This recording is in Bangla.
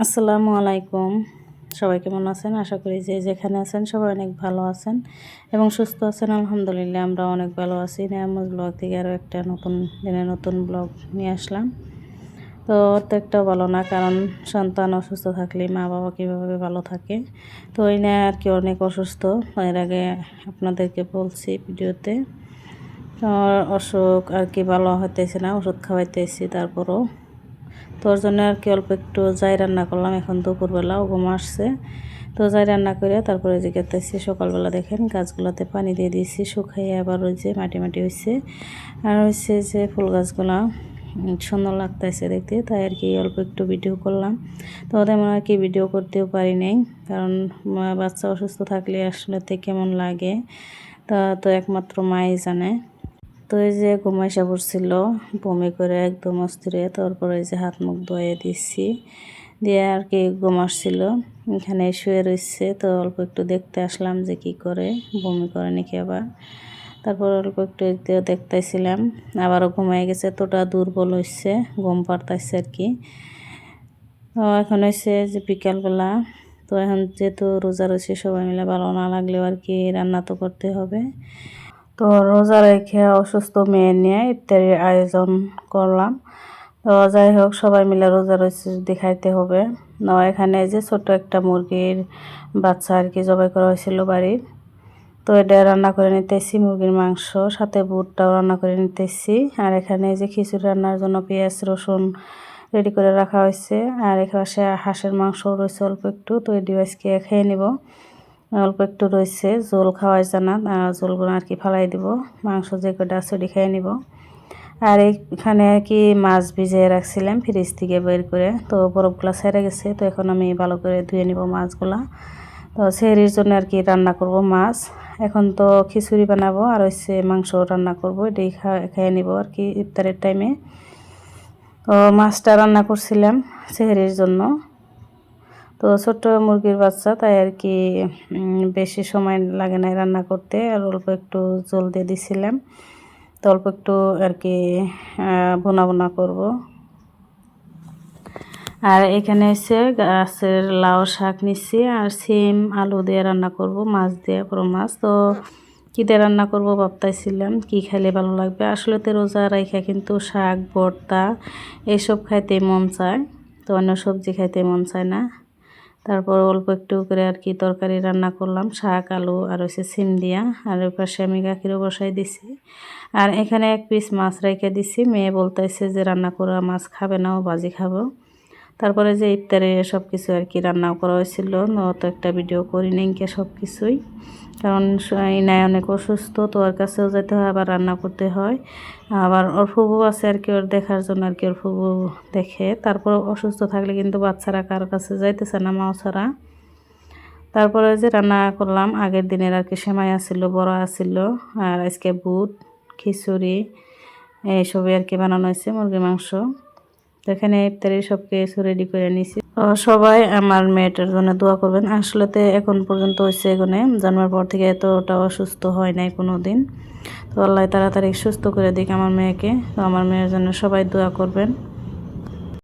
আসসালামু আলাইকুম। সবাই কেমন আছেন? আশা করি যে যেখানে আছেন সবাই অনেক ভালো আছেন এবং সুস্থ আছেন। আলহামদুলিল্লাহ আমরা অনেক ভালো আছি। নিয়ামত ব্লগ থেকে আরও একটা নতুন দিনে নতুন ব্লগ নিয়ে আসলাম। তো প্রত্যেকটাও ভালো না, কারণ সন্তান অসুস্থ থাকলে মা বাবা কীভাবে ভালো থাকে। তো এই নিয়ে আর কি অনেক অসুস্থ, এর আগে আপনাদেরকে বলছি ভিডিওতে। তো অসুখ আর কি ভালো হইতেছে না, ওষুধ খাওয়াইতেছি তারপরও। তো ওর জন্য আর কি অল্প একটু যাই রান্না করলাম। এখন দুপুরবেলা ঘুম আসছে, তো যাই রান্না করে তারপরে যে গেতেছি। সকালবেলা দেখেন গাছগুলোতে পানি দিয়ে দিয়েছি, শুকাইয়ে আবার ওই যে মাটি মাটি হয়েছে। আর হচ্ছে যে ফুল গাছগুলা সুন্দর লাগতেছে দেখতে, তাই আর কি অল্প একটু ভিডিও করলাম। তো তেমন আর কি ভিডিও করতেও পারি নাই, কারণ বাচ্চা অসুস্থ থাকলে আসলে কেমন লাগে তা তো একমাত্র মাই জানে। তো এই যে ঘুমাইসা পড়ছিল বমি করে একদম অস্থিরে, তারপরে এই যে হাত মুখ ধুয়ে দিচ্ছি, দিয়ে আর কি ঘুমাচ্ছিল। এখানে শুয়ে রয়েছে, তো অল্প একটু দেখতে আসলাম যে কি করে, বমি করে নাকি আবার। তারপর অল্প একটু দেখতেছিলাম, আবারও ঘুমাই গেছে, তোটা দুর্বল হয়েছে, ঘুম পাড়তাছে আর কি। তো এখন হয়েছে যে বিকালবেলা। তো এখন যেহেতু রোজা রয়েছে, সবাই মিলে ভালো না লাগলেও আর কি রান্না তো করতে হবে। তো রোজা রেখে অসুস্থ মেয়ে নিয়ে ইফতারির আয়োজন করলাম। তো যাই হোক, সবাই মিলে রোজা রয়েছে যদি খাইতে হবে। এখানে যে ছোট একটা মুরগির বাচ্চা আর কি জবাই করা হয়েছিল বাড়ির, তো এটা রান্না করে নিতেছি, মুরগির মাংস সাথে বুটটাও রান্না করে নিতেছি। আর এখানে যে খিচুড়ি রান্নার জন্য পেঁয়াজ রসুন রেডি করে রাখা হয়েছে। আর এখানে হাঁসের মাংস রয়েছে অল্প একটু, তো এই ডিভাইসকে খেয়ে নিব। অল্প একটু রয়েছে, ঝোল খাওয়াই জানা, ঝোলগুলো আর কি ফালাই দিব, মাংস যে কটা আছে ওটি খেয়ে নিব। আর এখানে আর কি মাছ ভিজিয়ে রাখছিলাম ফ্রিজ থেকে বের করে, তো বরফগুলো ছেড়ে গেছে। তো এখন আমি ভালো করে ধুয়ে নিব মাছগুলা। তো সেহরির জন্য আর কি রান্না করব মাছ। এখন তো খিচুড়ি বানাবো আর হচ্ছে মাংস রান্না করব, এটাই খেয়ে নিব আর কি ইফতারের টাইমে। তো মাছটা রান্না করছিলাম সেহরির জন্য। তো ছোট্ট মুরগির বাচ্চা, তাই আর কি বেশি সময় লাগে না রান্না করতে। আর অল্প একটু জল দিয়ে দিছিলাম, তো অল্প একটু আর কি বোনা বোনা করব। আর এখানে এসে গাছের লাউ শাক নিচ্ছি, আর সিম আলু দিয়ে রান্না করব, মাছ দিয়ে পুরো মাছ। তো কী দিয়ে রান্না করব ভাবতেছিলাম, কি খাইলে ভালো লাগবে। আসলে তো রোজা রাইখা কিন্তু শাক ভর্তা এসব খাইতে মন চায়, তো অন্য সবজি খাইতে মন চায় না। তারপর অল্প একটু করে আর কি তরকারি রান্না করলাম, শাক আলু আর হচ্ছে সিম দিয়া। আর ওই পাশে আমি গাখিরও বসাই দিছি। আর এখানে এক পিস মাছ রেখে দিছি, মেয়ে বলতেছে যে রান্না করা মাছ খাবে না, ও ভাজি খাবো। তারপরে যে ইফতারে সব কিছু আর কি রান্না করা হয়েছিল, তো একটা ভিডিও করি নিকে সব কিছুই, কারণ নাই অনেক অসুস্থ, তো ওর কাছেও যেতে হয়, আবার রান্না করতে হয়। আবার ওর ফুবু আছে আর কি, ওর দেখার জন্য আর কি, ওর ফুবু দেখে। তারপর অসুস্থ থাকলে কিন্তু বাচ্চারা কার কাছে যাইতেছে না, মাও ছাড়া। তারপরে যে রান্না করলাম আগের দিনের আর কি, সেমাই আসছিল, বড়া আসছিল, আর আজকে বুট খিচুড়ি এইসবই আর কি বানানো হয়েছে, মুরগির মাংস। তো এখানে ইফতারি সব কিছু রেডি করে নিয়েছি। সবাই আমার মেয়েটার জন্য দোয়া করবেন। আসলে তো এখন পর্যন্ত হয়েছে, এখানে জন্মের পর থেকে এতটা অসুস্থ হয় নাই কোনো দিন। তো আল্লাহ তাড়াতাড়ি সুস্থ করে দিক আমার মেয়েকে। তো আমার মেয়ের জন্য সবাই দোয়া করবেন।